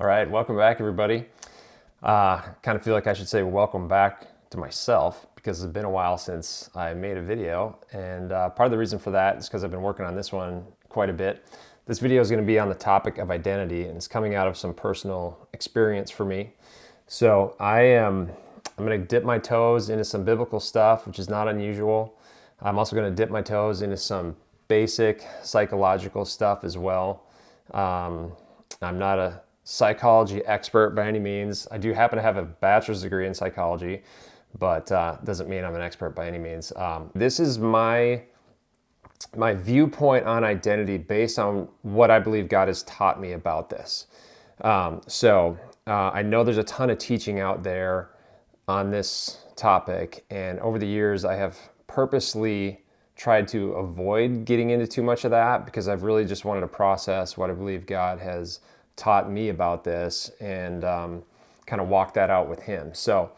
All right, welcome back, everybody. Kind of feel like I should say welcome back to myself because it's been a while since I made a video, and part of the reason for that is because I've been working on this one quite a bit. This video is going to be on the topic of identity, and it's coming out of some personal experience for me. So I'm going to dip my toes into some biblical stuff, which is not unusual. I'm also going to dip my toes into some basic psychological stuff as well. I'm not a psychology expert by any means. I do happen to have a bachelor's degree in psychology, but doesn't mean I'm an expert by any means. This is my viewpoint on identity based on what I believe God has taught me about this. I know there's a ton of teaching out there on this topic, and over the years I have purposely tried to avoid getting into too much of that because I've really just wanted to process what I believe God has taught me about this and kind of walk that out with Him. So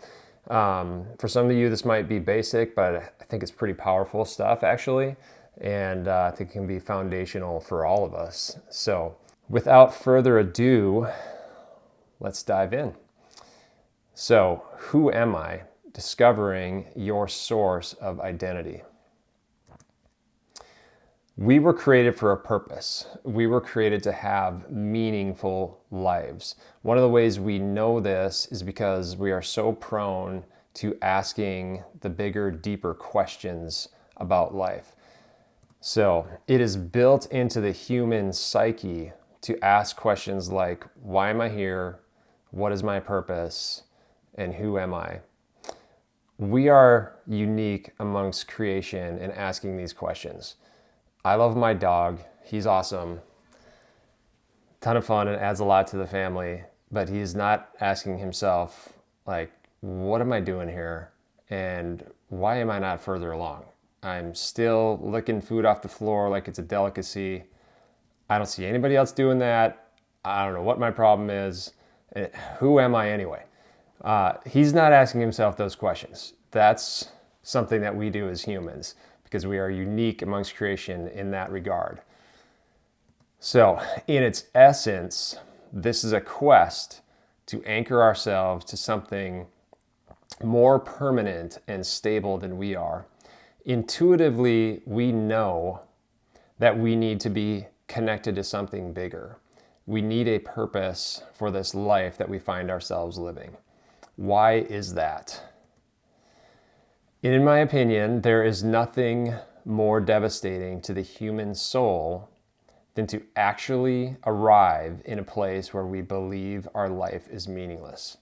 for some of you, this might be basic, but I think it's pretty powerful stuff actually, and I think it can be foundational for all of us. So without further ado, let's dive in. So who am I? Discovering your source of identity. We were created for a purpose. We were created to have meaningful lives. One of the ways we know this is because we are so prone to asking the bigger, deeper questions about life. So it is built into the human psyche to ask questions like, why am I here? What is my purpose? And who am I? We are unique amongst creation in asking these questions. I love my dog. He's awesome. Ton of fun and adds a lot to the family, but he's not asking himself, like, what am I doing here? And why am I not further along? I'm still licking food off the floor like it's a delicacy. I don't see anybody else doing that. I don't know what my problem is. Who am I anyway? He's not asking himself those questions. That's something that we do as humans, because we are unique amongst creation in that regard. So, in its essence, this is a quest to anchor ourselves to something more permanent and stable than we are. Intuitively, we know that we need to be connected to something bigger. We need a purpose for this life that we find ourselves living. Why is that? In my opinion, there is nothing more devastating to the human soul than to actually arrive in a place where we believe our life is meaningless.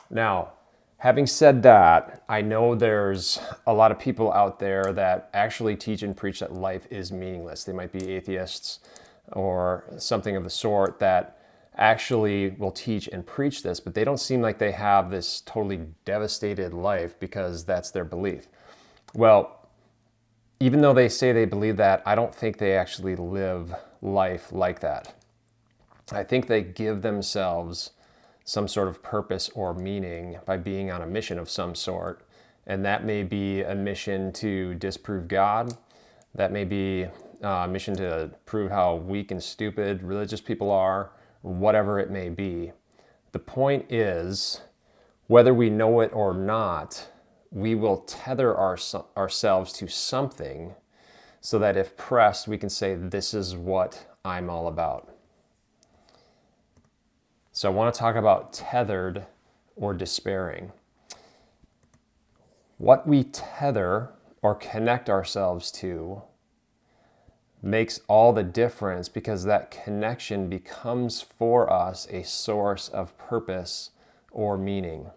Now, having said that, I know there's a lot of people out there that actually teach and preach that life is meaningless. They might be atheists or something of the sort that actually will teach and preach this, but they don't seem like they have this totally devastated life because that's their belief. Well, even though they say they believe that, I don't think they actually live life like that. I think they give themselves some sort of purpose or meaning by being on a mission of some sort, and that may be a mission to disprove God. That may be a mission to prove how weak and stupid religious people are, whatever it may be. The point is, whether we know it or not, we will tether ourselves to something so that if pressed, we can say, this is what I'm all about. So I want to talk about tethered or despairing. What we tether or connect ourselves to makes all the difference, because that connection becomes for us a source of purpose or meaning.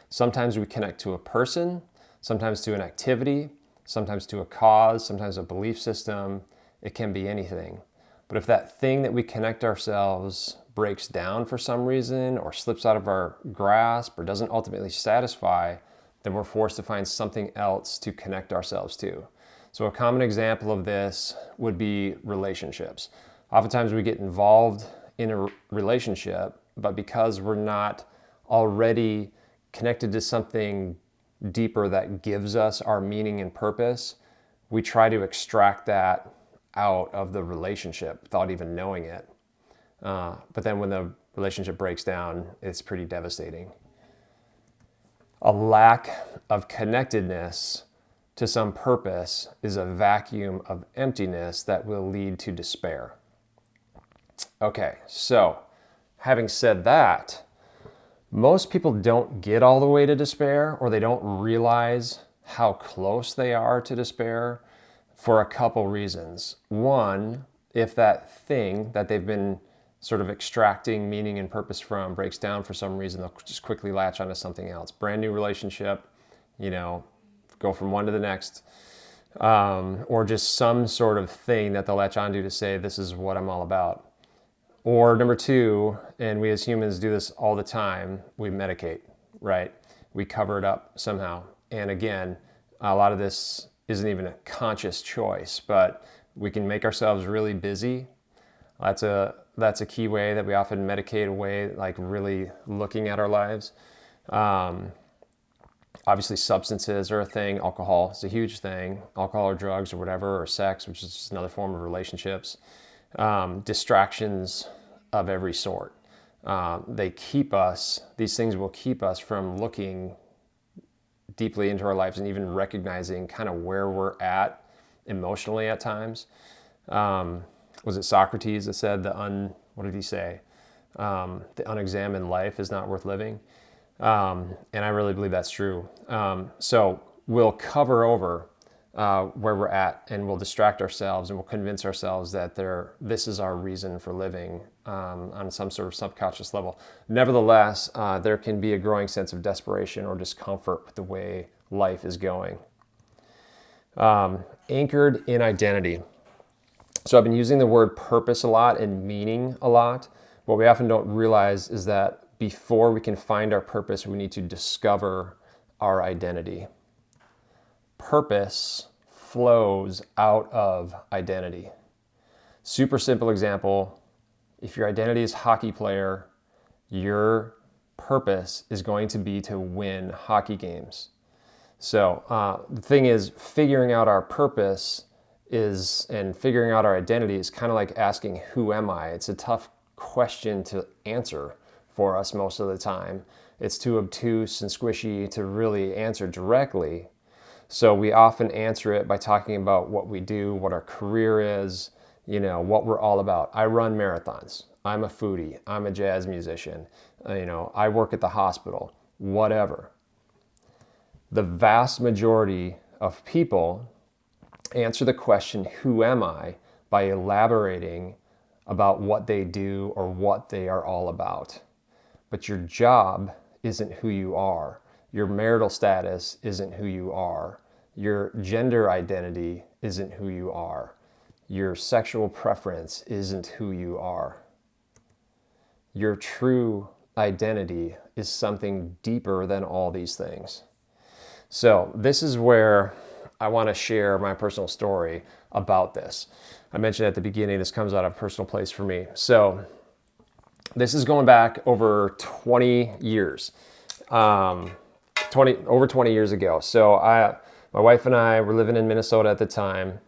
Sometimes we connect to a person, sometimes to an activity, sometimes to a cause, sometimes a belief system. It can be anything. But if that thing that we connect ourselves breaks down for some reason or slips out of our grasp or doesn't ultimately satisfy, then we're forced to find something else to connect ourselves to. So a common example of this would be relationships. Oftentimes we get involved in a relationship, but because we're not already connected to something deeper that gives us our meaning and purpose, we try to extract that out of the relationship without even knowing it. But then when the relationship breaks down, it's pretty devastating. A lack of connectedness to some purpose is a vacuum of emptiness that will lead to despair. Okay, so having said that, most people don't get all the way to despair, or they don't realize how close they are to despair for a couple reasons. One, if that thing that they've been sort of extracting meaning and purpose from breaks down for some reason, they'll just quickly latch onto something else. Brand new relationship, go from one to the next, or just some sort of thing that they'll latch onto to say, this is what I'm all about. Or number two, and we as humans do this all the time, we medicate, right? We cover it up somehow. And again, a lot of this isn't even a conscious choice, but we can make ourselves really busy. That's a key way that we often medicate away, like really looking at our lives. Obviously, substances are a thing. Alcohol is a huge thing. Alcohol or drugs or whatever, or sex, which is just another form of relationships. Distractions of every sort. These things will keep us from looking deeply into our lives and even recognizing kind of where we're at emotionally at times. Was it Socrates that said what did he say? The unexamined life is not worth living. And I really believe that's true. So we'll cover over where we're at, and we'll distract ourselves, and we'll convince ourselves that this is our reason for living on some sort of subconscious level. Nevertheless, there can be a growing sense of desperation or discomfort with the way life is going. Anchored in identity. So I've been using the word purpose a lot and meaning a lot. What we often don't realize is that before we can find our purpose, we need to discover our identity. Purpose flows out of identity. Super simple example. If your identity is hockey player, your purpose is going to be to win hockey games. So the thing is, figuring out our purpose and figuring out our identity is kind of like asking, who am I? It's a tough question to answer for us most of the time. It's too obtuse and squishy to really answer directly. So we often answer it by talking about what we do, what our career is, what we're all about. I run marathons. I'm a foodie. I'm a jazz musician. I work at the hospital, whatever. The vast majority of people answer the question, who am I, by elaborating about what they do or what they are all about. But your job isn't who you are. Your marital status isn't who you are. Your gender identity isn't who you are. Your sexual preference isn't who you are. Your true identity is something deeper than all these things. So this is where I want to share my personal story about this. I mentioned at the beginning, this comes out of a personal place for me. So this is going back over 20 years, over 20 years ago. So my wife and I were living in Minnesota at the time,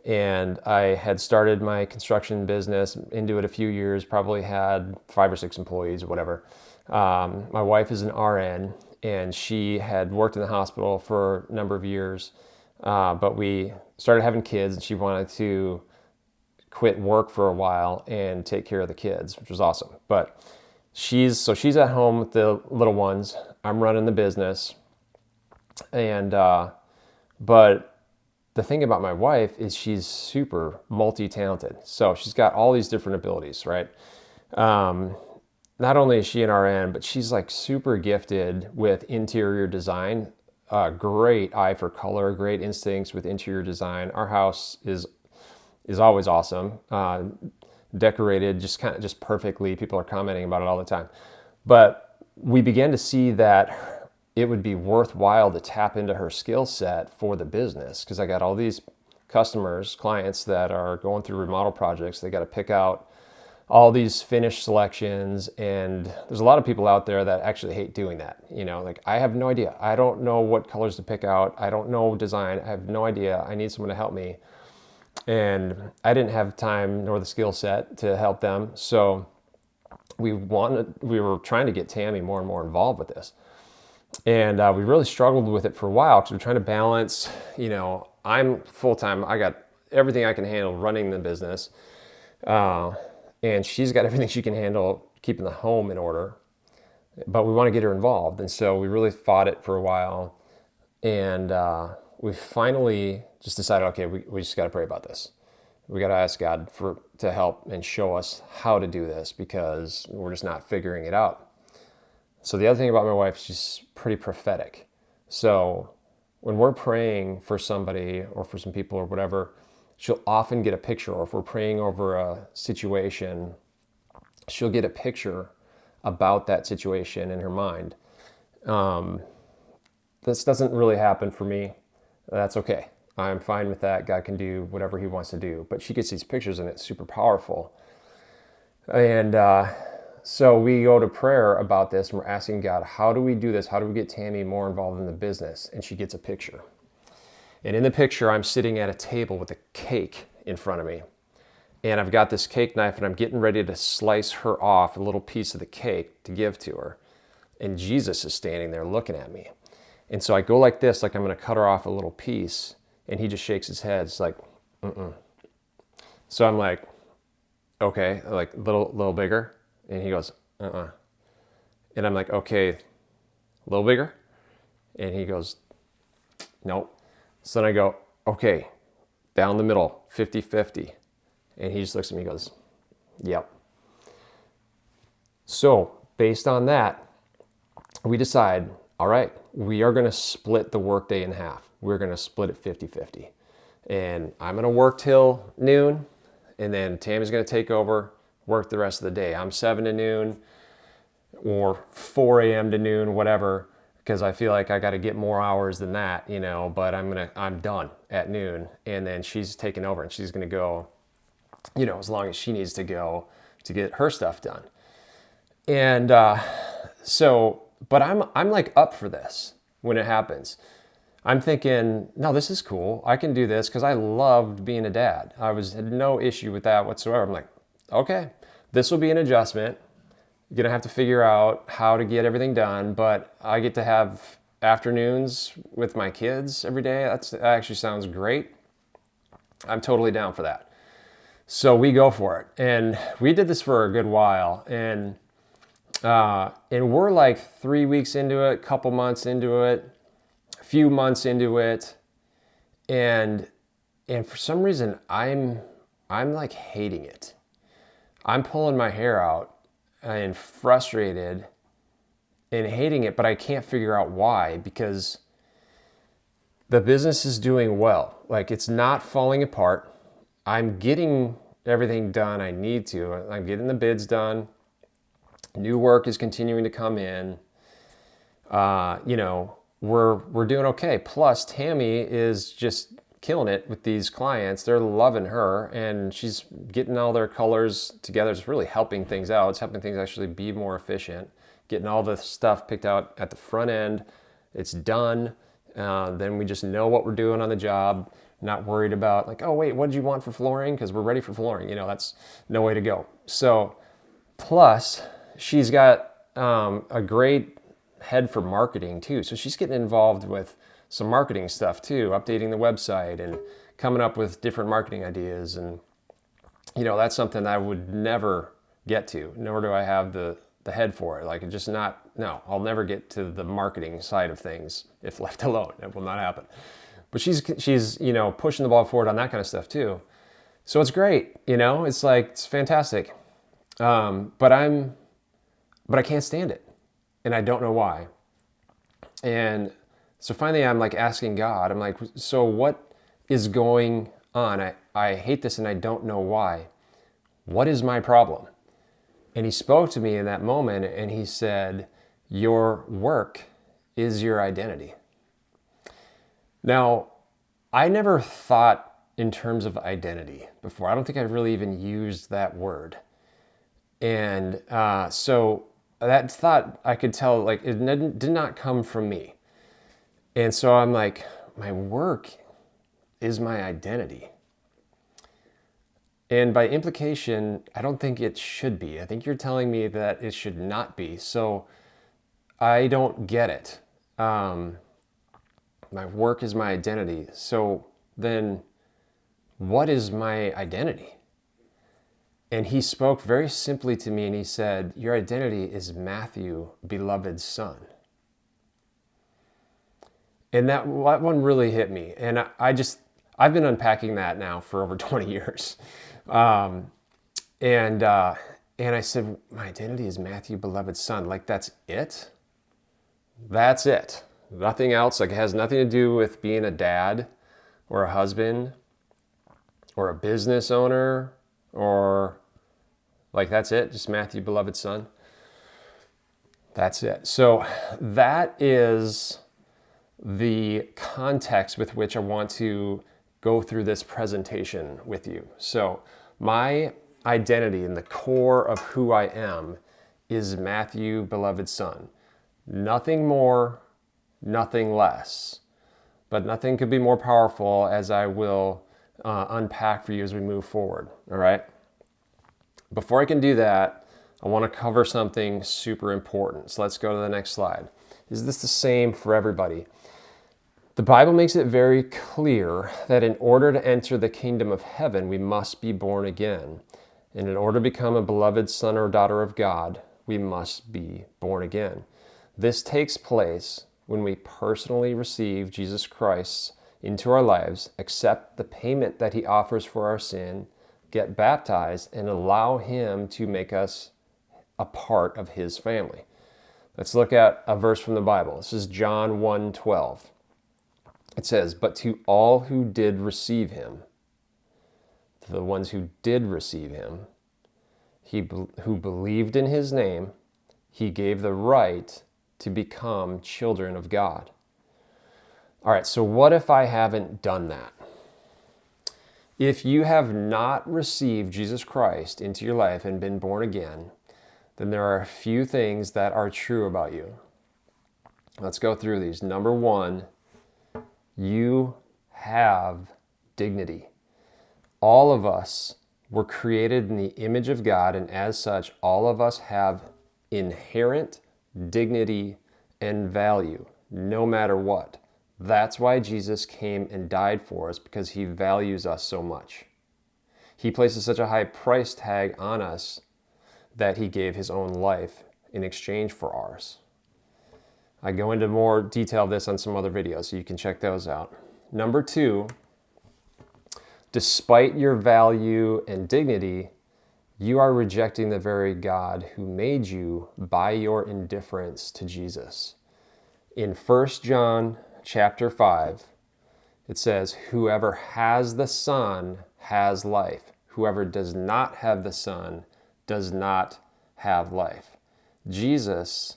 and I had started my construction business, into it a few years, probably had 5 or 6 employees or whatever. My wife is an RN, and she had worked in the hospital for a number of years. But we started having kids, and she wanted to quit work for a while and take care of the kids, which was awesome. But she's at home with the little ones. I'm running the business. And, but the thing about my wife is she's super multi-talented. So she's got all these different abilities, right? Not only is she an RN, but she's like super gifted with interior design. Great eye for color, great instincts with interior design. Our house is always awesome, decorated just perfectly. People are commenting about it all the time. But we began to see that it would be worthwhile to tap into her skill set for the business, because I got all these clients that are going through remodel projects. They got to pick out all these finish selections, and there's a lot of people out there that actually hate doing that. Like, I have no idea. I don't know what colors to pick out. I don't know design. I have no idea. I need someone to help me. And I didn't have time nor the skill set to help them. So we were trying to get Tammy more and more involved with this. And we really struggled with it for a while because we're trying to balance, I'm full-time. I got everything I can handle running the business. And she's got everything she can handle keeping the home in order. But we want to get her involved. And so we really fought it for a while. And we finally just decided, okay, we just got to pray about this. We got to ask God to help and show us how to do this because we're just not figuring it out. So the other thing about my wife, she's pretty prophetic. So when we're praying for somebody or for some people or whatever, she'll often get a picture. Or if we're praying over a situation, she'll get a picture about that situation in her mind. This doesn't really happen for me. That's okay. I'm fine with that. God can do whatever he wants to do. But she gets these pictures and it's super powerful. And so we go to prayer about this and we're asking God, how do we do this? How do we get Tammy more involved in the business? And she gets a picture. And in the picture, I'm sitting at a table with a cake in front of me. And I've got this cake knife and I'm getting ready to slice her off a little piece of the cake to give to her. And Jesus is standing there looking at me. And so I go like this, like I'm going to cut her off a little piece. And he just shakes his head. It's like, mm-mm. So I'm like, okay, like a little bigger. And he goes, uh-uh. And I'm like, okay, a little bigger. And he goes, nope. So then I go, okay, down the middle, 50-50. And he just looks at me and goes, yep. So based on that, we decide, all right, we are going to split the workday in half. We're going to split it 50-50. And I'm going to work till noon, and then Tammy's going to take over, work the rest of the day. I'm 7 to noon or 4 a.m. to noon, whatever, because I feel like I got to get more hours than that, but I'm done at noon. And then she's taking over and she's going to go, as long as she needs to go to get her stuff done. And but I'm like up for this when it happens. I'm thinking, no, this is cool. I can do this because I loved being a dad. Had no issue with that whatsoever. I'm like, okay, this will be an adjustment. You're gonna have to figure out how to get everything done, but I get to have afternoons with my kids every day. That actually sounds great. I'm totally down for that. So we go for it. And we did this for a good while. And we're like 3 weeks into it, couple months into it, a few months into it. And for some reason, I'm like hating it. I'm pulling my hair out and frustrated and hating it, but I can't figure out why, because the business is doing well. Like, it's not falling apart. I'm getting everything done I need to. I'm getting the bids done. New work is continuing to come in. We're doing okay. Plus, Tammy is just killing it with these clients. They're loving her, and she's getting all their colors together. It's really helping things out. It's helping things actually be more efficient. Getting all the stuff picked out at the front end. It's done. Then we just know what we're doing on the job. Not worried about like, oh wait, what did you want for flooring? Because we're ready for flooring. That's no way to go. So, plus she's got a great head for marketing too. So she's getting involved with some marketing stuff too, updating the website and coming up with different marketing ideas. And, that's something I would never get to, nor do I have the head for it. Like, I'll never get to the marketing side of things if left alone. It will not happen. But she's pushing the ball forward on that kind of stuff too. So it's great, it's like, it's fantastic. But I can't stand it. And I don't know why. And so finally I'm like asking God, I'm like, so what is going on? I hate this and I don't know why. What is my problem? And he spoke to me in that moment and he said, your work is your identity. Now, I never thought in terms of identity before. I don't think I really even used that word. And so that thought, I could tell, like, it did not come from me. And so I'm like, my work is my identity. And by implication, I don't think it should be. I think you're telling me that it should not be. So I don't get it. My work is my identity. So then what is my identity? And he spoke very simply to me and he said, your identity is Matthew, beloved son. And that one really hit me. And I've been unpacking that now for over 20 years. And I said, my identity is Matthew, beloved son. Like, that's it? That's it. Nothing else. Like, it has nothing to do with being a dad or a husband or a business owner or like, that's it? Just Matthew, beloved son? That's it. So that is the context with which I want to go through this presentation with you. So my identity and the core of who I am is Matthew, beloved son. Nothing more, nothing less. But nothing could be more powerful, as I will unpack for you as we move forward. All right? Before I can do that, I want to cover something super important. So let's go to the next slide. Is this the same for everybody? The Bible makes it very clear that in order to enter the kingdom of heaven, we must be born again. And in order to become a beloved son or daughter of God, we must be born again. This takes place when we personally receive Jesus Christ into our lives, accept the payment that he offers for our sin, get baptized, and allow him to make us a part of his family. Let's look at a verse from the Bible. This is John 1:12. It says, but to all who did receive him, to the ones who did receive him, who believed in his name, he gave the right to become children of God. All right, so what if I haven't done that? If you have not received Jesus Christ into your life and been born again, then there are a few things that are true about you. Let's go through these. Number one, you have dignity. All of us were created in the image of God, and as such, all of us have inherent dignity and value, no matter what. That's why Jesus came and died for us, because he values us so much. He places such a high price tag on us that he gave his own life in exchange for ours. I go into more detail of this on some other videos, so you can check those out. Number two, despite your value and dignity, you are rejecting the very God who made you by your indifference to Jesus. In 1 John chapter 5, it says, whoever has the Son has life. Whoever does not have the Son does not have life. Jesus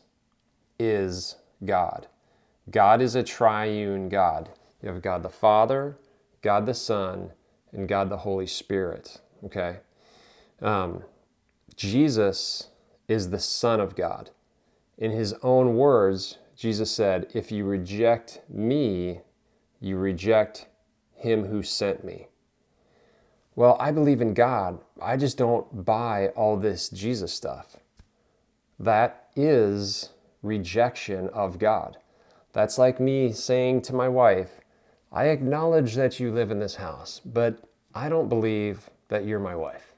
is God. God is a triune God. You have God the Father, God the Son, and God the Holy Spirit. Okay? Jesus is the Son of God. In his own words, Jesus said, if you reject me, you reject him who sent me. Well, I believe in God. I just don't buy all this Jesus stuff. That is rejection of God. That's like me saying to my wife, I acknowledge that you live in this house, but I don't believe that you're my wife.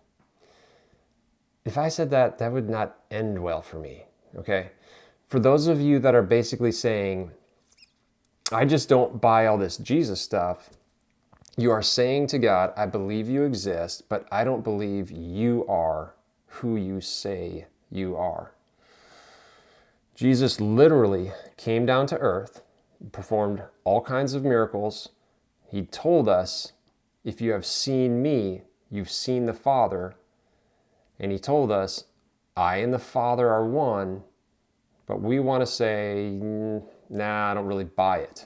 If I said that, that would not end well for me, okay? For those of you that are basically saying, I just don't buy all this Jesus stuff, you are saying to God, I believe you exist, but I don't believe you are who you say you are. Jesus literally came down to earth, performed all kinds of miracles. He told us, if you have seen me, you've seen the Father. And he told us, I and the Father are one, but we want to say, nah, I don't really buy it.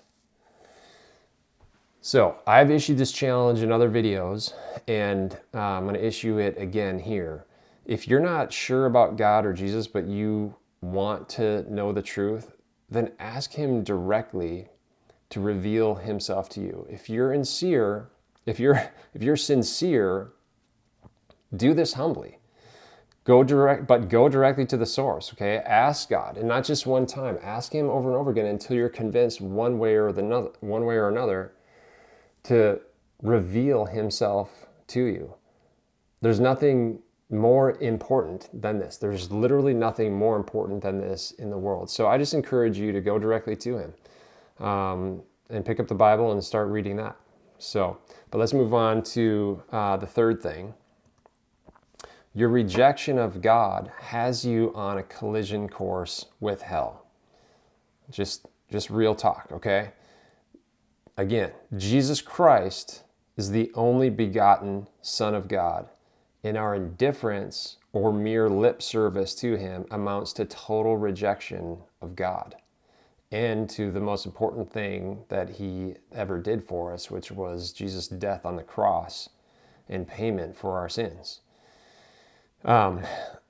So I've issued this challenge in other videos, and I'm going to issue it again here. If you're not sure about God or Jesus, but you want to know the truth, then ask him directly to reveal himself to you. If you're sincere Do this humbly. But go directly to the source, okay? Ask God, and not just one time. Ask him over and over again until you're convinced one way or another to reveal himself to you. There's nothing more important than this. There's literally nothing more important than this in the world. So I just encourage you to go directly to him and pick up the Bible and start reading that. So, but let's move on to the third thing. Your rejection of God has you on a collision course with hell. Just real talk, okay? Again, Jesus Christ is the only begotten Son of God, and our indifference or mere lip service to him amounts to total rejection of God and to the most important thing that he ever did for us, which was Jesus' death on the cross in payment for our sins.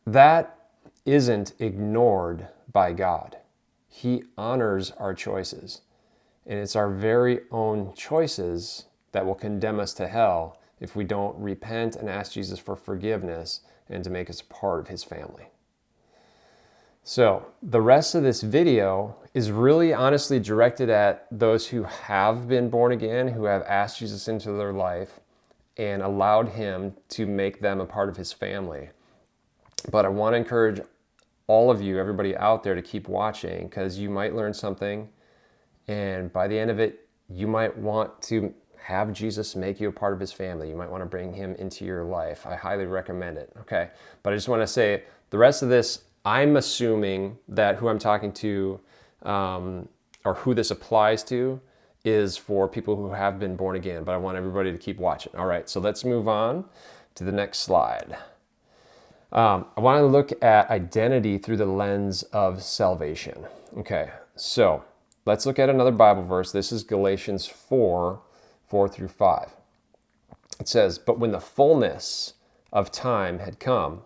That isn't ignored by God. He honors our choices. And it's our very own choices that will condemn us to hell if we don't repent and ask Jesus for forgiveness and to make us a part of his family. So the rest of this video is really honestly directed at those who have been born again, who have asked Jesus into their life and allowed him to make them a part of his family. But I want to encourage all of you, everybody out there, to keep watching, because you might learn something, and by the end of it, you might want to have Jesus make you a part of his family. You might want to bring him into your life. I highly recommend it, okay? But I just want to say, the rest of this, I'm assuming that who I'm talking to, or who this applies to, is for people who have been born again, but I want everybody to keep watching. All right, so let's move on to the next slide. I want to look at identity through the lens of salvation. Okay, so let's look at another Bible verse. This is Galatians 4:4-5. It says, "But when the fullness of time had come,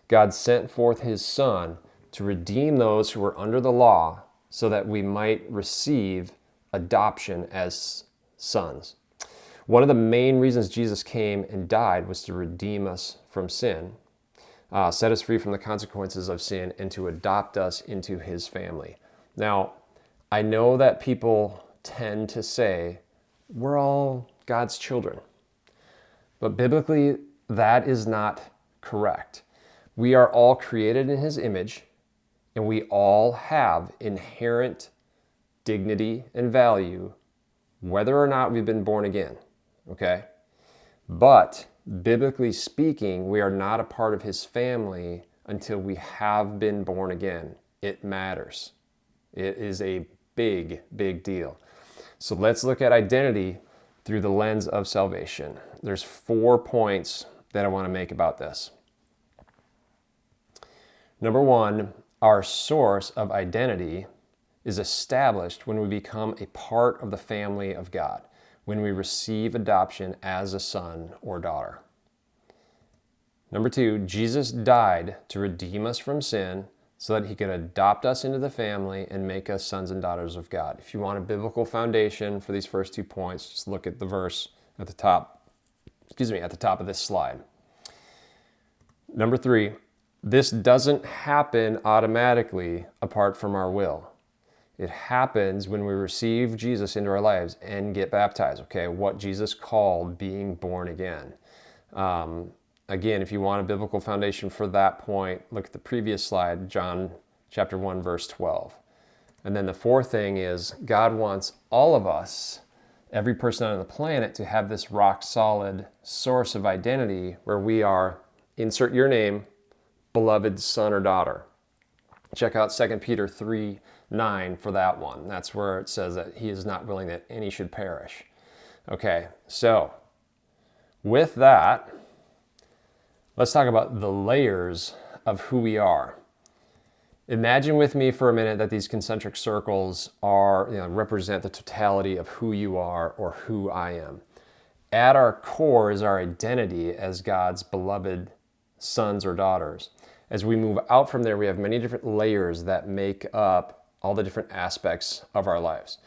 God sent forth his Son to redeem those who were under the law, so that we might receive adoption as sons." One of the main reasons Jesus came and died was to redeem us from sin, set us free from the consequences of sin, and to adopt us into his family. Now, I know that people tend to say, we're all God's children. But biblically, that is not correct. We are all created in his image, and we all have inherent dignity and value, whether or not we've been born again, okay? But biblically speaking, we are not a part of his family until we have been born again. It matters. It is a big, big deal. So let's look at identity through the lens of salvation. There's 4 points that I want to make about this. Number 1, our source of identity is established when we become a part of the family of God, when we receive adoption as a son or daughter. Number 2, Jesus died to redeem us from sin so that he could adopt us into the family and make us sons and daughters of God. If you want a biblical foundation for these first 2 points, just look at the verse at the top, at the top of this slide. Number 3, this doesn't happen automatically apart from our will. It happens when we receive Jesus into our lives and get baptized, okay? What Jesus called being born again. Again, if you want a biblical foundation for that point, look at the previous slide, John chapter 1, verse 12. And then the 4th thing is God wants all of us, every person on the planet, to have this rock solid source of identity where we are, insert your name, beloved son or daughter. Check out 2 Peter 3:9 for that one. That's where it says that he is not willing that any should perish. Okay, so with that, let's talk about the layers of who we are. Imagine with me for a minute that these concentric circles represent the totality of who you are or who I am. At our core is our identity as God's beloved sons or daughters. As we move out from there, we have many different layers that make up all the different aspects of our lives.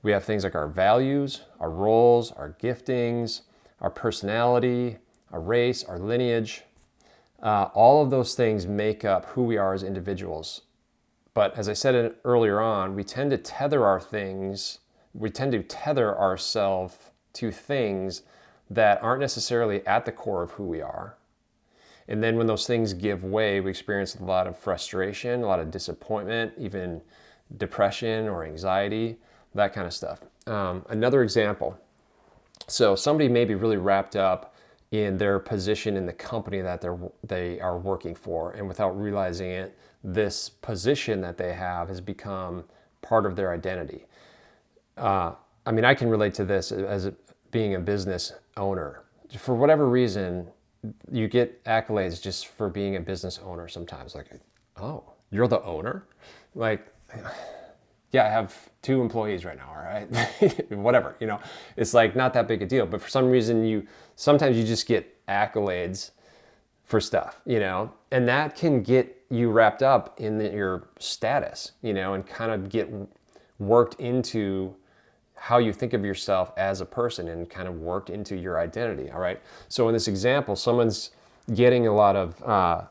We have things like our values, our roles, our giftings, our personality, our race, our lineage, All of those things make up who we are as individuals. But as I said earlier on, we tend to tether ourselves to things that aren't necessarily at the core of who we are. And then when those things give way, we experience a lot of frustration, a lot of disappointment, even depression or anxiety, that kind of stuff. Another example. So somebody may be really wrapped up in their position in the company that they are working for, and without realizing it, this position that they have has become part of their identity. I mean, I can relate to this as being a business owner. For whatever reason, you get accolades just for being a business owner sometimes. Like, oh, you're the owner? Like, yeah, I have 2 employees right now, all right? Whatever, it's like not that big a deal. But for some reason, sometimes you just get accolades for stuff, and that can get you wrapped up in your status, and kind of get worked into how you think of yourself as a person and kind of worked into your identity, all right? So in this example, someone's getting a lot of,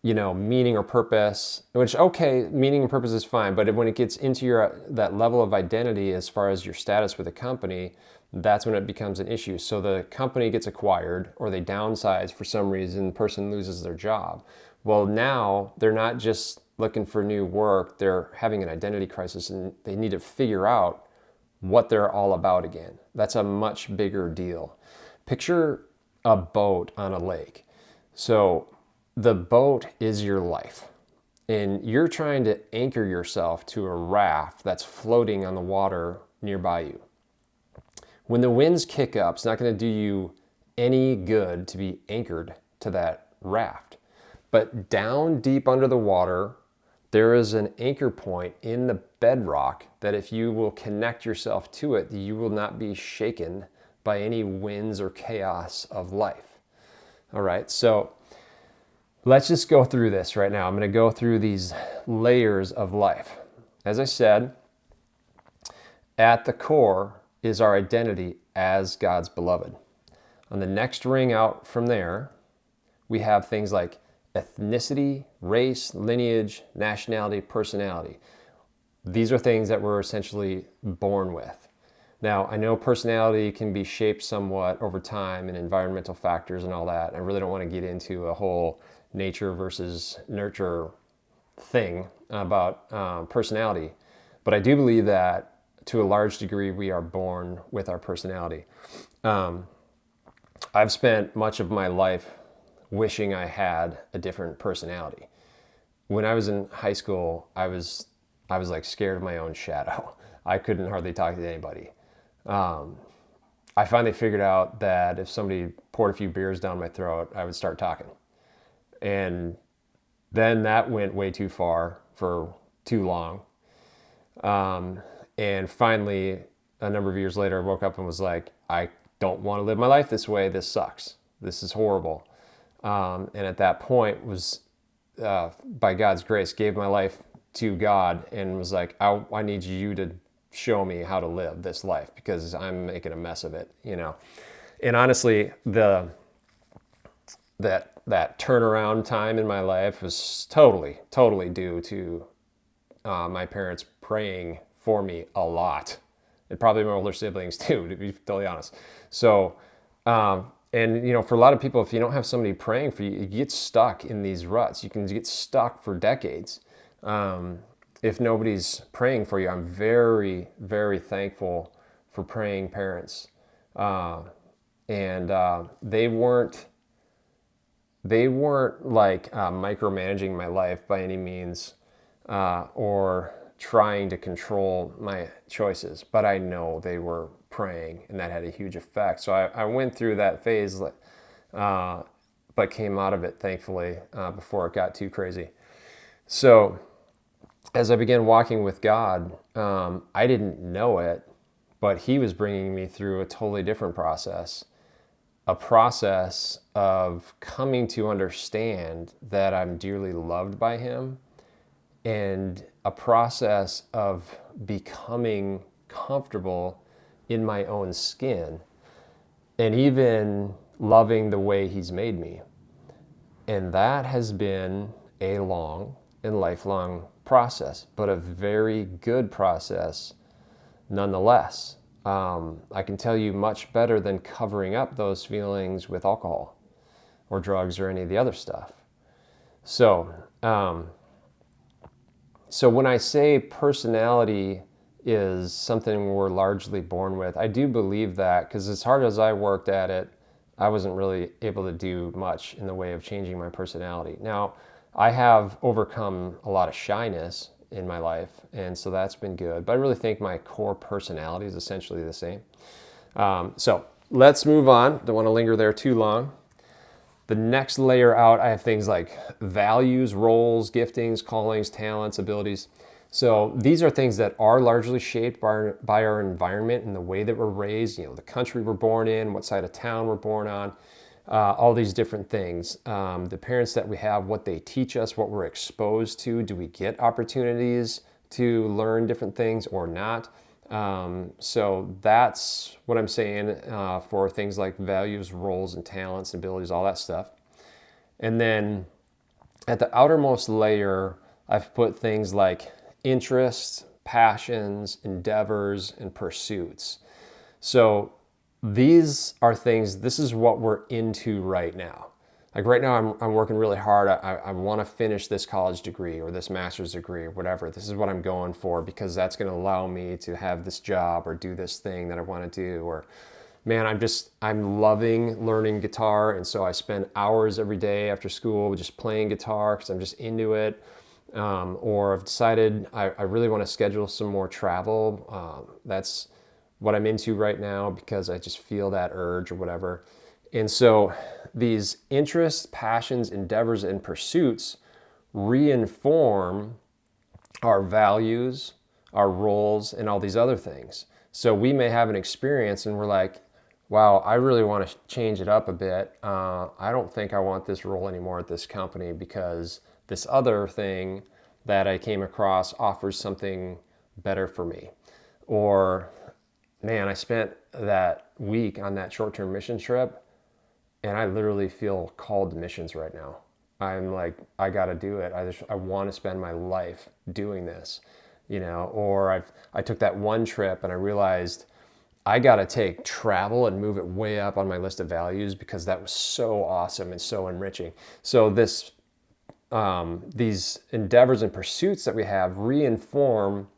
meaning or purpose, which, okay, meaning and purpose is fine, but when it gets into that level of identity as far as your status with a company, that's when it becomes an issue. So the company gets acquired or they downsize for some reason, the person loses their job. Well, now they're not just looking for new work, they're having an identity crisis and they need to figure out what they're all about again. That's a much bigger deal. Picture a boat on a lake. So the boat is your life, and you're trying to anchor yourself to a raft that's floating on the water nearby you. When the winds kick up, it's not going to do you any good to be anchored to that raft. But down deep under the water, there is an anchor point in the bedrock that if you will connect yourself to it, you will not be shaken by any winds or chaos of life. All right, so let's just go through this right now. I'm going to go through these layers of life. As I said, at the core is our identity as God's beloved. On the next ring out from there, we have things like ethnicity, race, lineage, nationality, personality. These are things that we're essentially born with. Now, I know personality can be shaped somewhat over time and environmental factors and all that. I really don't want to get into a whole nature versus nurture thing about personality. But I do believe that to a large degree, we are born with our personality. I've spent much of my life wishing I had a different personality. When I was in high school, I was like scared of my own shadow. I couldn't hardly talk to anybody. I finally figured out that if somebody poured a few beers down my throat, I would start talking. And then that went way too far for too long. And finally, a number of years later, I woke up and was like, I don't want to live my life this way. This sucks. This is horrible. And at that point was, by God's grace, gave my life to God and was like, I need you to show me how to live this life because I'm making a mess of it, And honestly, that turnaround time in my life was totally due to my parents praying for me a lot, and probably my older siblings too, to be totally honest. So, and for a lot of people, if you don't have somebody praying for you, you get stuck in these ruts. You can get stuck for decades. If nobody's praying for you, I'm very, very thankful for praying parents. And they weren't like micromanaging my life by any means, or trying to control my choices, but I know they were praying, and that had a huge effect. So I went through that phase, but came out of it, thankfully, before it got too crazy. So as I began walking with God, I didn't know it, but He was bringing me through a totally different process, a process of coming to understand that I'm dearly loved by Him, and a process of becoming comfortable in my own skin, and even loving the way He's made me. And that has been a long and lifelong process, but a very good process nonetheless. I can tell you much better than covering up those feelings with alcohol or drugs or any of the other stuff. So, so when I say personality is something we're largely born with, I do believe that, because as hard as I worked at it, I wasn't really able to do much in the way of changing my personality. Now, I have overcome a lot of shyness in my life, and so that's been good. But I really think my core personality is essentially the same. So let's move on. Don't want to linger there too long. The next layer out, I have things like values, roles, giftings, callings, talents, abilities. So these are things that are largely shaped by our environment and the way that we're raised, the country we're born in, what side of town we're born on, all these different things. The parents that we have, what they teach us, what we're exposed to. Do we get opportunities to learn different things or not? So that's what I'm saying for things like values, roles, and talents, abilities, all that stuff. And then at the outermost layer, I've put things like interests, passions, endeavors, and pursuits. So these are things, this is what we're into right now. Like right now, I'm working really hard. I want to finish this college degree or this master's degree or whatever. This is what I'm going for because that's going to allow me to have this job or do this thing that I want to do. Or, man, I'm loving learning guitar. And so I spend hours every day after school just playing guitar because I'm just into it. Or I've decided I really want to schedule some more travel. That's what I'm into right now because I just feel that urge or whatever. And so these interests, passions, endeavors, and pursuits reinform our values, our roles, and all these other things. So we may have an experience and we're like, wow, I really want to change it up a bit. I don't think I want this role anymore at this company because this other thing that I came across offers something better for me. Or, man, I spent that week on that short-term mission trip and I literally feel called to missions right now. I'm like, I got to do it. I want to spend my life doing this, or I took that one trip and I realized I got to take travel and move it way up on my list of values because that was so awesome and so enriching. So these endeavors and pursuits that we have reinform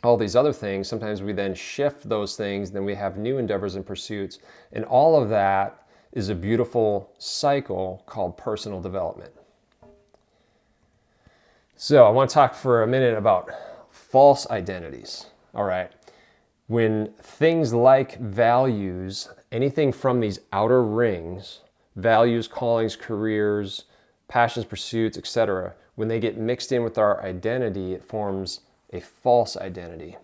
all these other things. Sometimes we then shift those things, then we have new endeavors and pursuits, and all of that is a beautiful cycle called personal development. So I want to talk for a minute about false identities. All right. When things like values, anything from these outer rings, values, callings, careers, passions, pursuits, etc., when they get mixed in with our identity, it forms a false identity.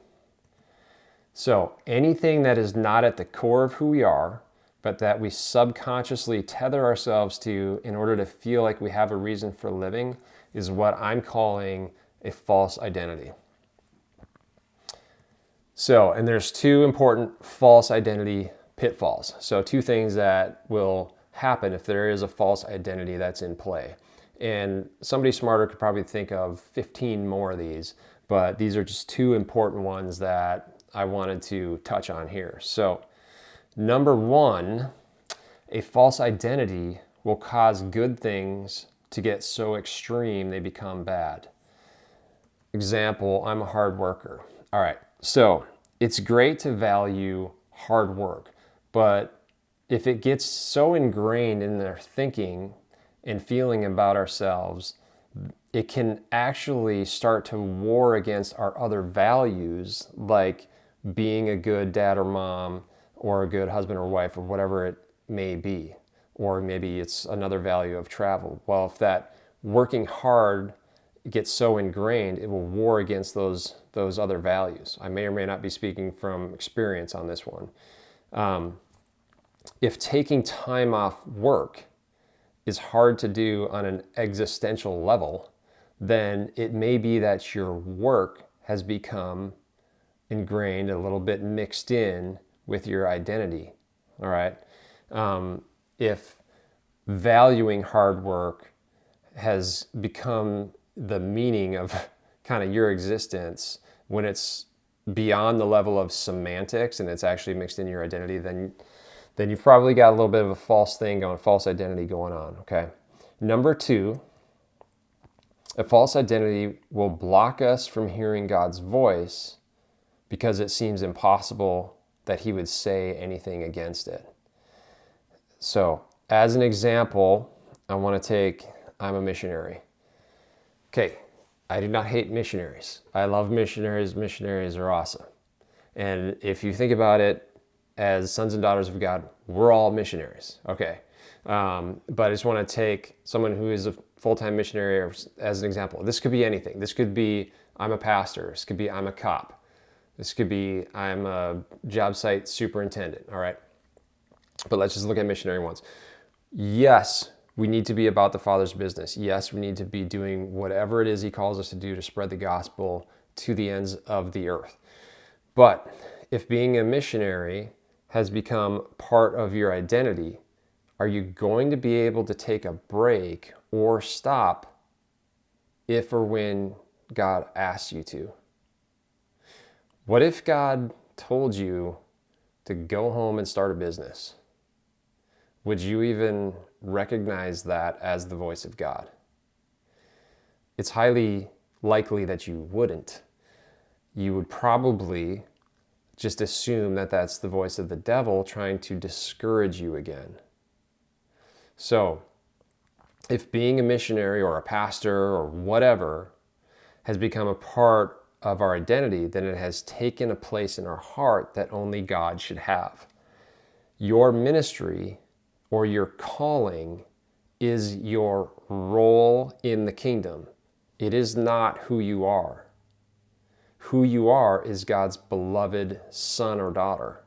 So anything that is not at the core of who we are, but that we subconsciously tether ourselves to in order to feel like we have a reason for living is what I'm calling a false identity. So, and there's two important false identity pitfalls. So two things that will happen if there is a false identity that's in play. And somebody smarter could probably think of 15 more of these, but these are just two important ones that I wanted to touch on here. So, number one, a false identity will cause good things to get so extreme they become bad. Example, I'm a hard worker. All right, so it's great to value hard work, but if it gets so ingrained in their thinking and feeling about ourselves, it can actually start to war against our other values, like being a good dad or mom, or a good husband or wife, or whatever it may be. Or maybe it's another value of travel. Well, if that working hard gets so ingrained, it will war against those other values. I may or may not be speaking from experience on this one. If taking time off work is hard to do on an existential level, then it may be that your work has become ingrained, a little bit mixed in with your identity. All right. If valuing hard work has become the meaning of kind of your existence, when it's beyond the level of semantics and it's actually mixed in your identity, then you've probably got a little bit of a false identity going on, okay? Number two, a false identity will block us from hearing God's voice because it seems impossible that he would say anything against it. So, as an example, I want to take, I'm a missionary. Okay, I do not hate missionaries. I love missionaries. Missionaries are awesome. And if you think about it as sons and daughters of God, we're all missionaries, okay? But I just want to take someone who is a full-time missionary as an example. This could be anything. This could be, I'm a pastor. This could be, I'm a cop. This could be, I'm a job site superintendent, all right? But let's just look at missionary ones. Yes, we need to be about the Father's business. Yes, we need to be doing whatever it is he calls us to do to spread the gospel to the ends of the earth. But if being a missionary has become part of your identity, are you going to be able to take a break or stop if or when God asks you to? What if God told you to go home and start a business? Would you even recognize that as the voice of God? It's highly likely that you wouldn't. You would probably just assume that that's the voice of the devil trying to discourage you again. So, if being a missionary or a pastor or whatever has become a part of our identity, then it has taken a place in our heart that only God should have. Your ministry or your calling is your role in the kingdom. It is not who you are. Who you are is God's beloved son or daughter.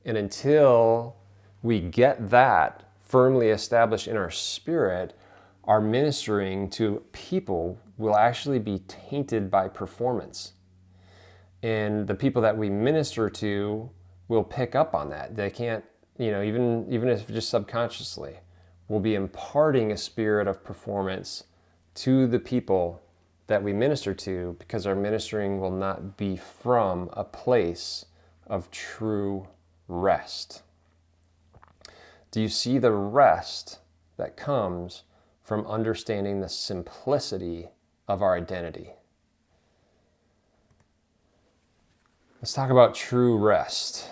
And until we get that firmly established in our spirit, our ministering to people will actually be tainted by performance. And the people that we minister to will pick up on that. They can't, even if just subconsciously, we'll be imparting a spirit of performance to the people that we minister to, because our ministering will not be from a place of true rest. Do you see the rest that comes from understanding the simplicity of our identity? Let's talk about true rest.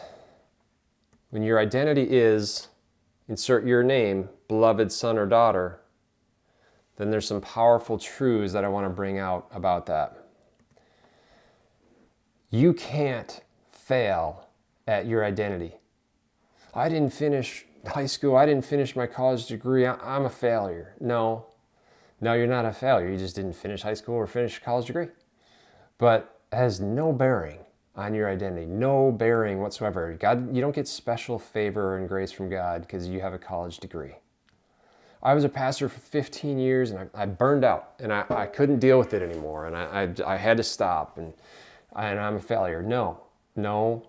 When your identity is, insert your name, beloved son or daughter, then there's some powerful truths that I want to bring out about that. You can't fail at your identity. I didn't finish high school. I didn't finish my college degree. I'm a failure. No, you're not a failure. You just didn't finish high school or finish a college degree. But it has no bearing on your identity. No bearing whatsoever. God, you don't get special favor and grace from God because you have a college degree. I was a pastor for 15 years and I burned out and I couldn't deal with it anymore and I had to stop and I'm a failure. No.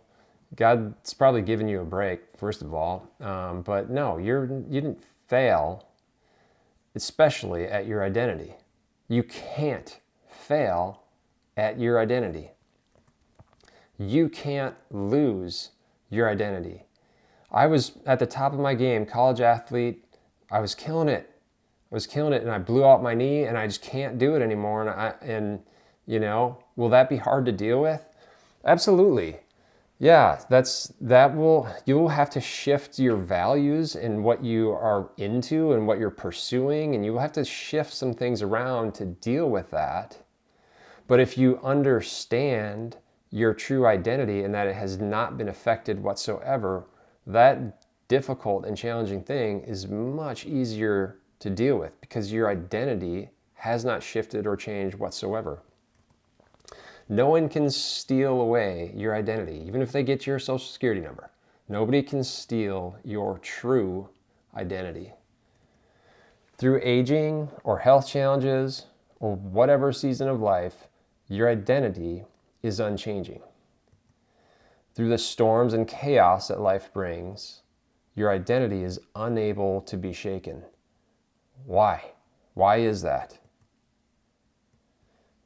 God's probably given you a break, first of all, but no, you didn't fail, especially at your identity. You can't fail at your identity. You can't lose your identity. I was at the top of my game, college athlete. I was killing it and I blew out my knee and I just can't do it anymore. Will that be hard to deal with? Absolutely. Yeah, you'll have to shift your values and what you are into and what you're pursuing, and you'll have to shift some things around to deal with that. But if you understand your true identity and that it has not been affected whatsoever, that difficult and challenging thing is much easier to deal with because your identity has not shifted or changed whatsoever. No one can steal away your identity, even if they get your social security number. Nobody can steal your true identity. Through aging or health challenges or whatever season of life, your identity is unchanging. Through the storms and chaos that life brings, your identity is unable to be shaken. Why? Why is that?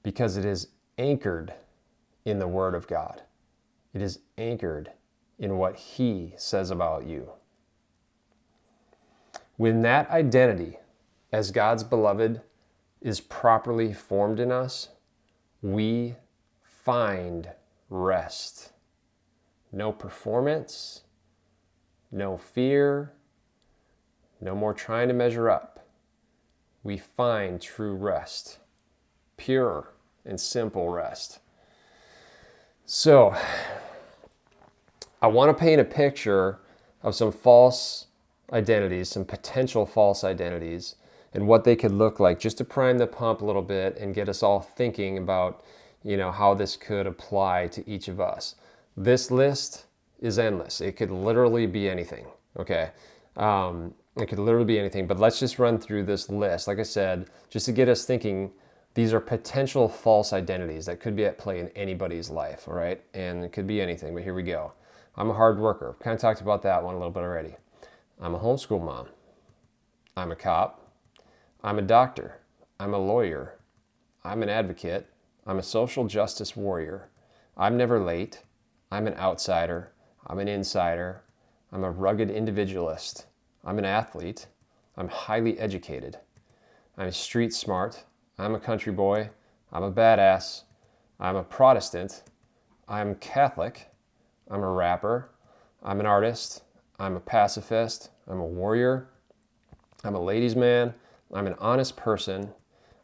Because it is anchored in the Word of God. It is anchored in what He says about you. When that identity as God's beloved is properly formed in us, we find rest. No performance, no fear, no more trying to measure up. We find true rest, pure and simple rest. So, I want to paint a picture of some false identities, some potential false identities, and what they could look like, just to prime the pump a little bit and get us all thinking about, how this could apply to each of us. This list is endless. It could literally be anything, okay? It could literally be anything, but let's just run through this list. Like I said, just to get us thinking, these are potential false identities that could be at play in anybody's life, all right? And it could be anything, but here we go. I'm a hard worker. Kind of talked about that one a little bit already. I'm a homeschool mom. I'm a cop. I'm a doctor. I'm a lawyer. I'm an advocate. I'm a social justice warrior. I'm never late. I'm an outsider. I'm an insider. I'm a rugged individualist. I'm an athlete. I'm highly educated. I'm street smart. I'm a country boy. I'm a badass. I'm a Protestant. I'm Catholic. I'm a rapper. I'm an artist. I'm a pacifist. I'm a warrior. I'm a ladies' man. I'm an honest person.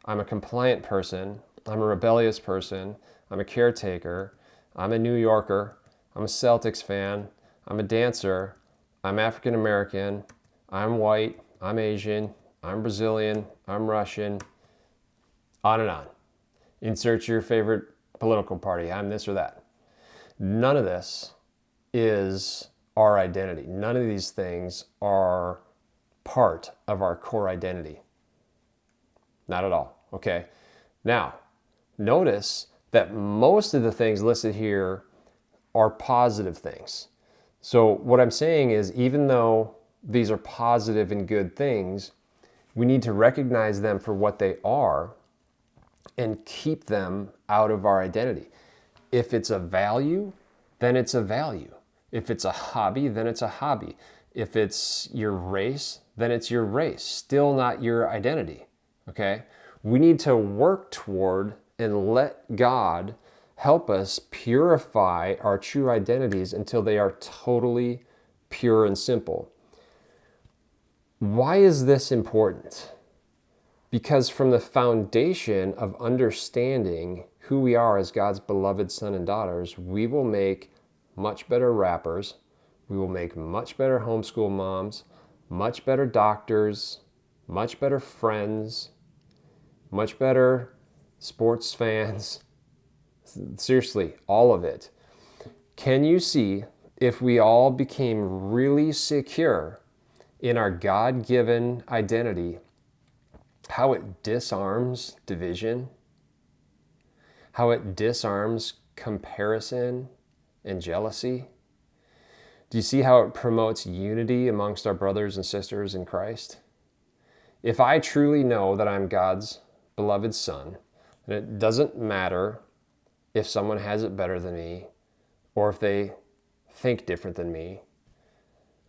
I'm a compliant person. I'm a rebellious person. I'm a caretaker. I'm a New Yorker. I'm a Celtics fan. I'm a dancer. I'm African American. I'm white. I'm Asian. I'm Brazilian. I'm Russian. On and on. Insert your favorite political party. I'm this or that. None of this is our identity. None of these things are part of our core identity. Not at all. Okay. Now, notice that most of the things listed here are positive things. So what I'm saying is, even though these are positive and good things, we need to recognize them for what they are and keep them out of our identity. If it's a value, then it's a value. If it's a hobby, then it's a hobby. If it's your race, then it's your race. Still not your identity, okay? We need to work toward and let God help us purify our true identities until they are totally pure and simple. Why is this important? Because from the foundation of understanding who we are as God's beloved son and daughters, we will make much better rappers, we will make much better homeschool moms, much better doctors, much better friends, much better sports fans. Seriously, all of it. Can you see, if we all became really secure in our God-given identity, how it disarms division, how it disarms comparison and jealousy? Do you see how it promotes unity amongst our brothers and sisters in Christ? If I truly know that I'm God's beloved son, then it doesn't matter if someone has it better than me, or if they think different than me,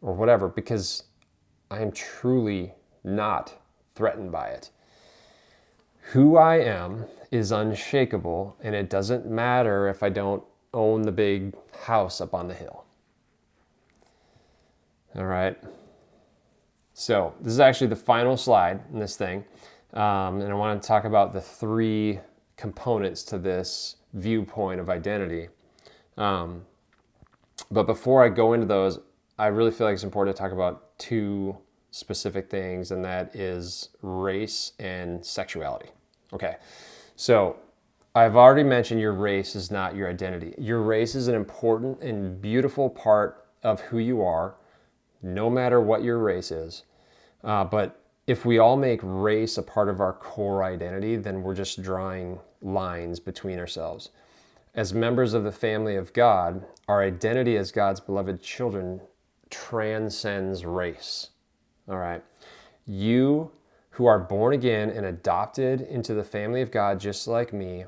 or whatever, because I am truly not threatened by it. Who I am is unshakable, and it doesn't matter if I don't own the big house up on the hill. All right. So this is actually the final slide in this thing. And I want to talk about the three components to this viewpoint of identity. But before I go into those, I really feel like it's important to talk about two specific things, and that is race and sexuality. Okay, so I've already mentioned your race is not your identity. Your race is an important and beautiful part of who you are, no matter what your race is. But if we all make race a part of our core identity, then we're just drawing lines between ourselves. As members of the family of God, our identity as God's beloved children transcends race. All right. You who are born again and adopted into the family of God, just like me,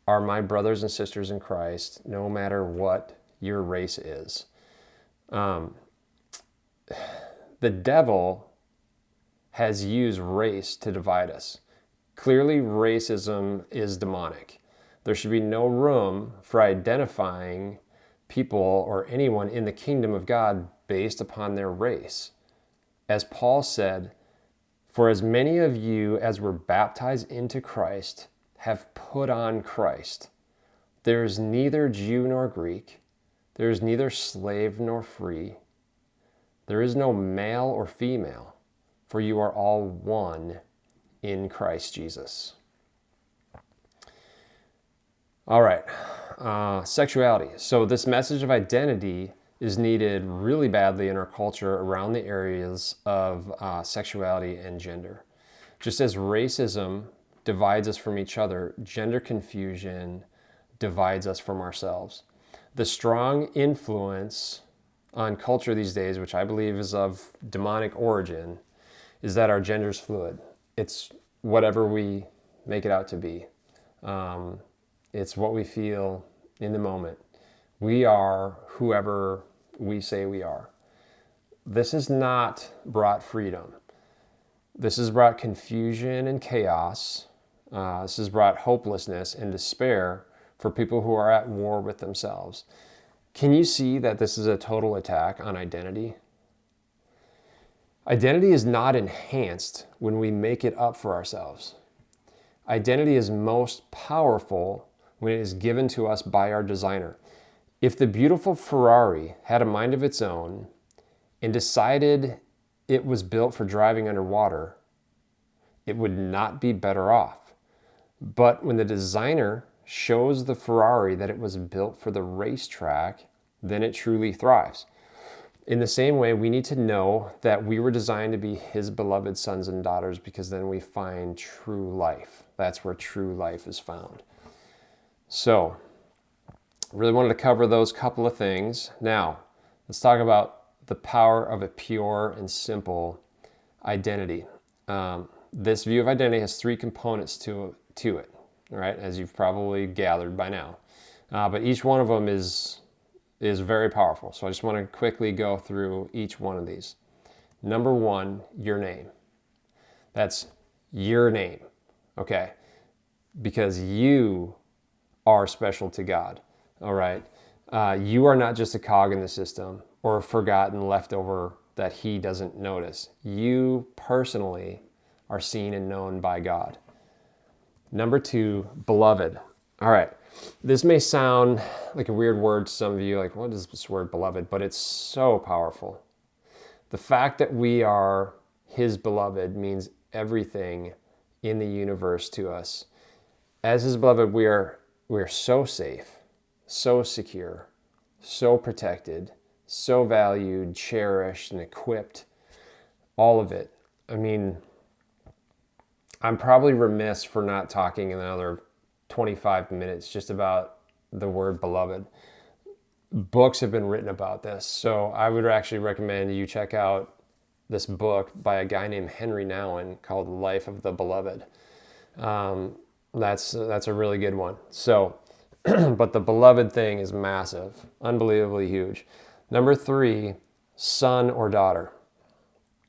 are my brothers and sisters in Christ, no matter what your race is. The devil has used race to divide us. Clearly, racism is demonic. There should be no room for identifying people or anyone in the kingdom of God based upon their race. As Paul said, for as many of you as were baptized into Christ have put on Christ. There is neither Jew nor Greek. There is neither slave nor free. There is no male or female, for you are all one in Christ Jesus. All right, sexuality. So this message of identity is needed really badly in our culture around the areas of sexuality and gender. Just as racism divides us from each other, gender confusion divides us from ourselves. The strong influence on culture these days, which I believe is of demonic origin, is that our gender is fluid. It's whatever we make it out to be. It's what we feel in the moment. We are whoever we say we are. This has not brought freedom. This has brought confusion and chaos. This has brought hopelessness and despair for people who are at war with themselves. Can you see that this is a total attack on identity? Identity is not enhanced when we make it up for ourselves. Identity is most powerful when it is given to us by our designer. If the beautiful Ferrari had a mind of its own and decided it was built for driving underwater, it would not be better off. But when the designer shows the Ferrari that it was built for the racetrack, then it truly thrives. In the same way, we need to know that we were designed to be His beloved sons and daughters, because then we find true life. That's where true life is found. So, really wanted to cover those couple of things. Now, let's talk about the power of a pure and simple identity. This view of identity has three components to it, right? As you've probably gathered by now. But each one of them is very powerful. So I just want to quickly go through each one of these. Number one, your name. That's your name, okay? Because you are special to God, all right? You are not just a cog in the system or a forgotten leftover that He doesn't notice. You personally are seen and known by God. Number two, beloved. All right, this may sound like a weird word to some of you, like, what is this word beloved? But it's so powerful. The fact that we are His beloved means everything in the universe to us. As His beloved, we are so safe, so secure, so protected, so valued, cherished, and equipped. All of it. I mean, I'm probably remiss for not talking in another 25 minutes just about the word beloved. Books have been written about this, so I would actually recommend you check out this book by a guy named Henry Nouwen called Life of the Beloved. That's a really good one. So, but the beloved thing is massive, unbelievably huge. Number three, son or daughter.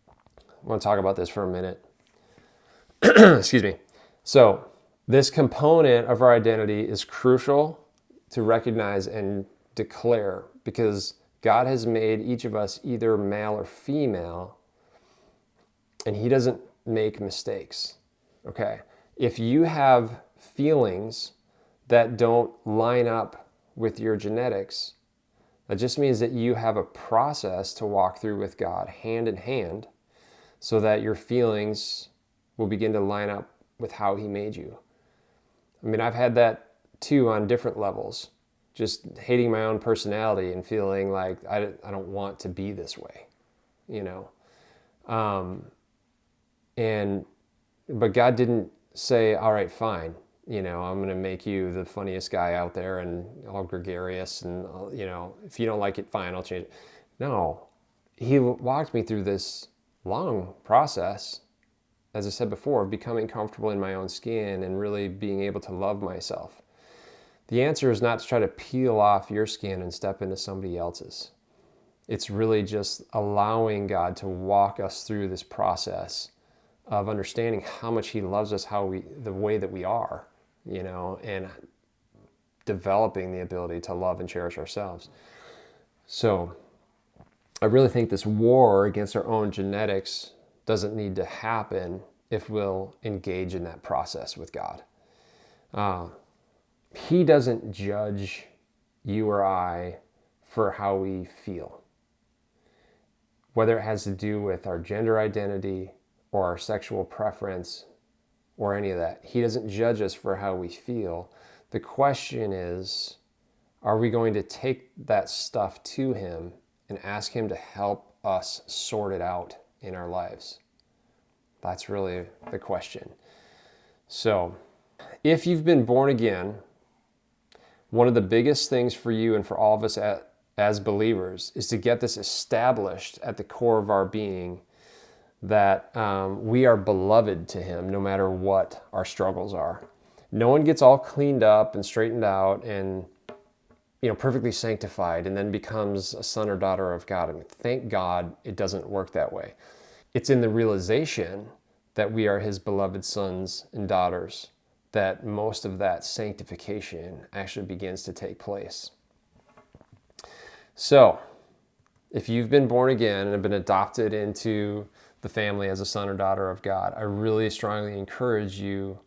I want to talk about this for a minute. Excuse me. So, this component of our identity is crucial to recognize and declare, because God has made each of us either male or female, and He doesn't make mistakes. Okay? If you have feelings that don't line up with your genetics, that just means that you have a process to walk through with God hand in hand, so that your feelings will begin to line up with how He made you. I mean, I've had that too on different levels, just hating my own personality and feeling like I don't want to be this way, you know. But God didn't say, all right, fine, you know, I'm going to make you the funniest guy out there and all gregarious and, you know, if you don't like it, fine, I'll change it. No, he walked me through this long process, as I said before, of becoming comfortable in my own skin and really being able to love myself. The answer is not to try to peel off your skin and step into somebody else's. It's really just allowing God to walk us through this process of understanding how much he loves us, the way that we are, and developing the ability to love and cherish ourselves. So I really think this war against our own genetics doesn't need to happen if we'll engage in that process with God. He doesn't judge you or I for how we feel, whether it has to do with our gender identity or our sexual preference or any of that. He doesn't judge us for how we feel. The question is, are we going to take that stuff to him and ask him to help us sort it out in our lives? That's really the question. So, if you've been born again, one of the biggest things for you and for all of us as believers is to get this established at the core of our being, that we are beloved to him no matter what our struggles are. No one gets all cleaned up and straightened out and perfectly sanctified and then becomes a son or daughter of God. I mean, thank God it doesn't work that way. It's in the realization that we are his beloved sons and daughters that most of that sanctification actually begins to take place. So, if you've been born again and have been adopted into the family as a son or daughter of God, I really strongly encourage you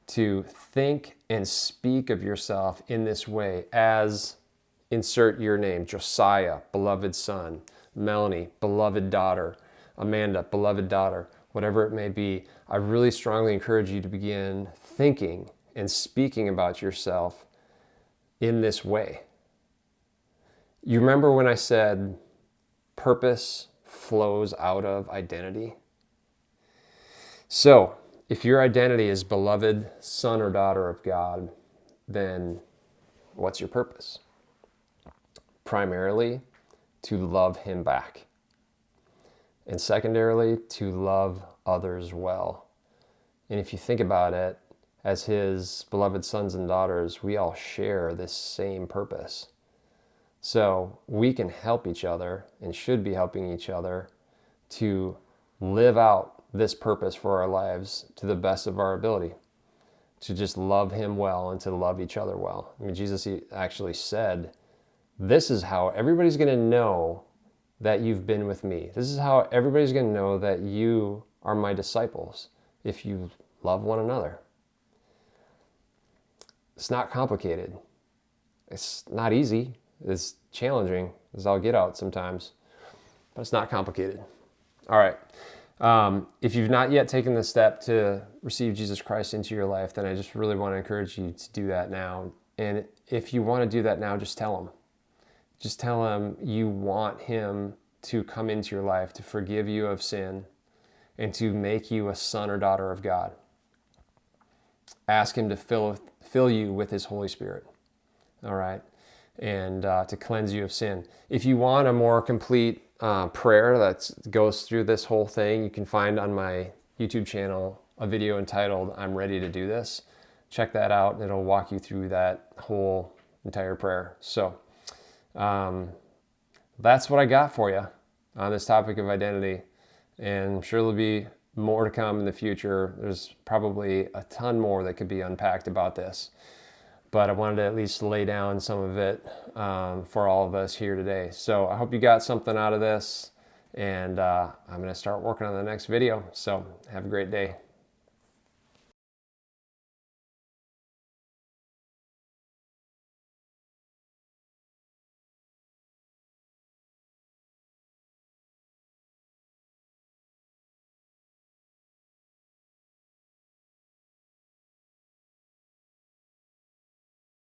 to think and speak of yourself in this way as, insert your name, Josiah, beloved son, Melanie, beloved daughter, Amanda, beloved daughter, whatever it may be. I really strongly encourage you to begin thinking and speaking about yourself in this way. You remember when I said purpose flows out of identity? So, if your identity is beloved son or daughter of God, then what's your purpose? Primarily, to love him back. And secondarily, to love others well. And if you think about it, as his beloved sons and daughters, we all share this same purpose. So we can help each other and should be helping each other to live out this purpose for our lives to the best of our ability, to just love him well and to love each other well. I mean, Jesus actually said, this is how everybody's going to know that you've been with me. This is how everybody's going to know that you are my disciples, if you love one another. It's not complicated. It's not easy. It's challenging as I'll get out sometimes, but it's not complicated. All right. If you've not yet taken the step to receive Jesus Christ into your life, then I just really want to encourage you to do that now. And if you want to do that now, just tell him. Just tell him you want him to come into your life, to forgive you of sin, and to make you a son or daughter of God. Ask him to fill you with his Holy Spirit. All right. And to cleanse you of sin. If you want a more complete prayer that goes through this whole thing, you can find on my YouTube channel a video entitled, I'm Ready to Do This. Check that out and it'll walk you through that whole entire prayer. So that's what I got for you on this topic of identity. And I'm sure there'll be more to come in the future. There's probably a ton more that could be unpacked about this. But I wanted to at least lay down some of it for all of us here today. So I hope you got something out of this, and I'm going to start working on the next video. So have a great day.